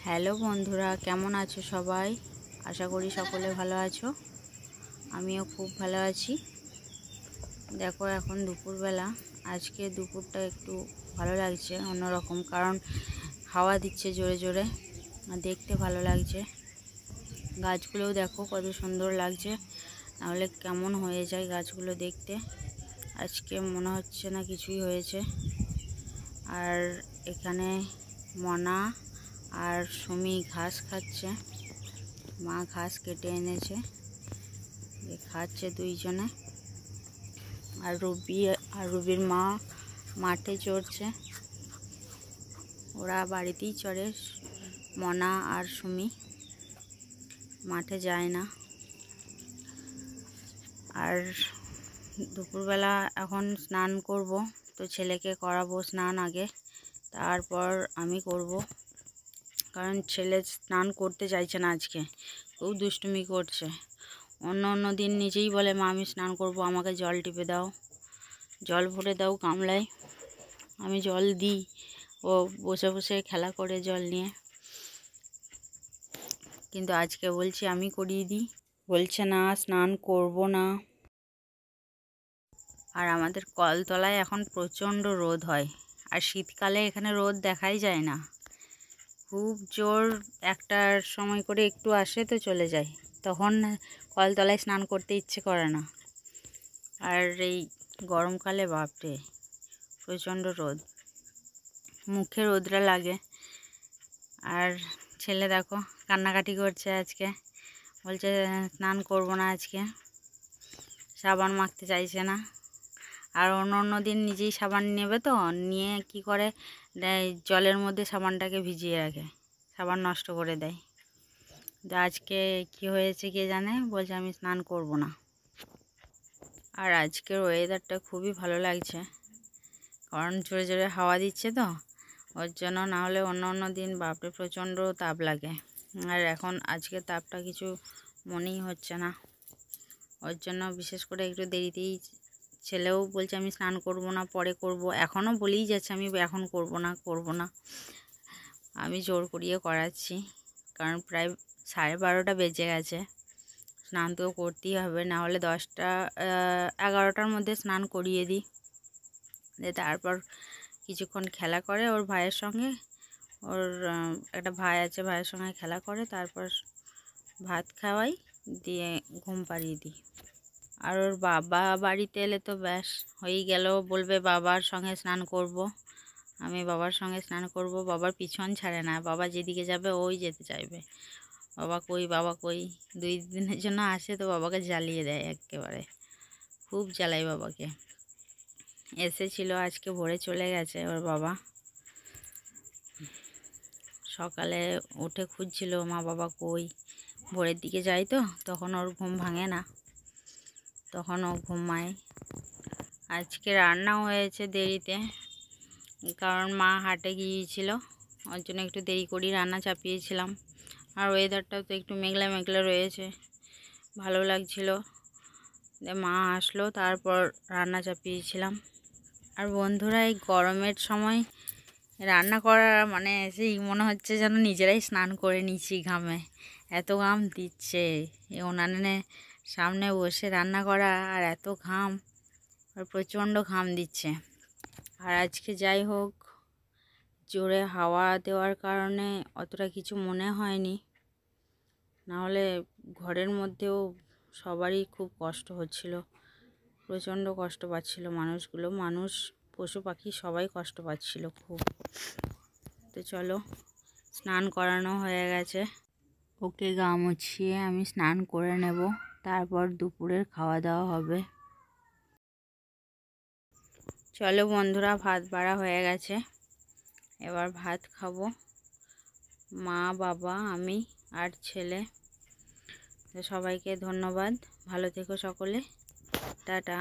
Hello বন্ধুরা, কেমন আছো সবাই? আশা করি সকলে ভালো আছো। আমিও খুব ভালো আছি। দেখো এখন দুপুরবেলা, আজকে দুপুরটা একটু ভালো লাগছে অন্যরকম, কারণ হাওয়া দিচ্ছে জোরে জোরে আর দেখতে ভালো লাগছে। গাছগুলোও দেখো কত সুন্দর লাগছে, নাহলে কেমন হয়ে যায় গাছগুলো দেখতে। আজকে মনে হচ্ছে না কিছুই হয়েছে। আর এখানে মনা আর সুমি ঘাস খাচ্ছে। মা ঘাস কেটে এনেছে, খাচ্ছে দুইজনে। আর রুবির মা মাঠে চড়ছে। ওরা বাড়িতেই চড়ে, মনা আর সুমি মাঠে যায় না। আর দুপুরবেলা এখন স্নান করব, তো ছেলেকে করাবো স্নান আগে, তারপর আমি করব। কারণ ছেলে স্নান করতে চাইছে না, আজকে খুব দুষ্টুমি করছে। অন্য দিন নিজেই বলে, মা আমি স্নান করব, আমাকে জল টিপে দাও, জল ভরে দাও গামলায়। আমি জল দিই, ও বসে বসে খেলা করে জল নিয়ে। কিন্তু আজকে বলছি আমি করিয়ে দিই, বলছে না স্নান করব না। আর আমাদের কলতলায় এখন প্রচণ্ড রোদ হয়, আর শীতকালে এখানে রোদ দেখাই যায় না। খুব জোর একটার সময় করে একটু আসে তো চলে যায়, তখন কলতলায় স্নান করতে ইচ্ছে করে না। আর এই গরমকালে বাপরে প্রচণ্ড রোদ, মুখে রোদরা লাগে। আর ছেলে দেখো কান্নাকাটি করছে, আজকে বলছে স্নান করব না আজকে, সাবান মাখতে চাইছে না। আর অন্য দিন নিজেই সাবান নেবে, তো নিয়ে কি করে জলের মধ্যে সাবানটাকে ভিজিয়ে রাখে, সাবান নষ্ট করে দেয়। তো আজকে কি হয়েছে কে জানে, বলছে আমি স্নান করব না। আর আজকের ওয়েদারটা খুবই ভালো লাগছে, কারণ জোরে জোরে হাওয়া দিচ্ছে তো, ওর জন্য। না হলে অন্য দিন বাপরে প্রচণ্ড তাপ লাগে। আর এখন আজকে তাপটা কিছু মনেই হচ্ছে না, ওর জন্য বিশেষ করে একটু দেরিতেই। ছেলেও বলছে আমি স্নান করব না, পরে করব। এখনও বলেই যাচ্ছে আমি এখন করব না। আমি জোর করিয়ে করাচ্ছি, কারণ প্রায় 12:30 বেজে গেছে। স্নান তো করতেই হবে, না হলে 11টার মধ্যে স্নান করিয়ে দিই। তারপর কিছুক্ষণ খেলা করে ওর ভাইয়ের সঙ্গে। ওর একটা ভাই আছে, ভাইয়ের সঙ্গে খেলা করে, তারপর ভাত খাওয়াই, দিয়ে ঘুম পাড়িয়ে দিই। আর ওর বাবা বাড়িতে এলে তো ব্যাস হয়েই গেল, বলবে বাবার সঙ্গে স্নান করব। আমি বাবার সঙ্গে স্নান করব, বাবার পিছন ছাড়ে না, বাবা যেদিকে যাবে ওই যেতে চাইবে। বাবা কই, বাবা কই। 2 দিনের জন্য আসে তো বাবাকে জ্বালিয়ে দেয় একেবারে, খুব জ্বালায় বাবাকে। এসেছিল আজকে, ভোরে চলে গেছে ওর বাবা। সকালে উঠে খুঁজছিল মা বাবা কই, ভোরের দিকে যায় তো তখন ওর ঘুম ভাঙে না, তখন ও ঘুমায়। আজকে রান্নাও হয়েছে দেরিতে, কারণ মা হাটে গিয়েছিল, ওর জন্য একটু দেরি করেই রান্না চাপিয়েছিলাম। আর ওয়েদারটাও তো একটু মেঘলা মেঘলা রয়েছে, ভালো লাগছিল। মা আসলো, তারপর রান্না চাপিয়েছিলাম। আর বন্ধুরা, এই গরমের সময় রান্না করা মানে সেই মনে হচ্ছে যেন নিজেরাই স্নান করে নিচ্ছি ঘামে, এত ঘাম দিচ্ছে। এই উনানে সামনে বসে রান্না করা, আর এত ঘাম, আর প্রচণ্ড ঘাম দিচ্ছে। আর আজকে যাই হোক, জোরে হাওয়া দেওয়ার কারণে অতটা কিছু মনে হয়নি, নাহলে ঘরের মধ্যেও সবারই খুব কষ্ট হচ্ছিল, প্রচণ্ড কষ্ট পাচ্ছিল মানুষগুলো, মানুষ পশু পাখি সবাই কষ্ট পাচ্ছিল খুব। তো চলো, স্নান করানো হয়ে গেছে, ওকে গা মুছিয়ে আমি স্নান করে নেব, তারপর দুপুরের খাওয়া দাওয়া হবে। চলো বন্ধুরা, ভাত বাড়া হয়ে গেছে, এবার ভাত খাবো, মা বাবা আমি আর ছেলে। তো সবাইকে ধন্যবাদ, ভালো থেকো সকলে, টাটা।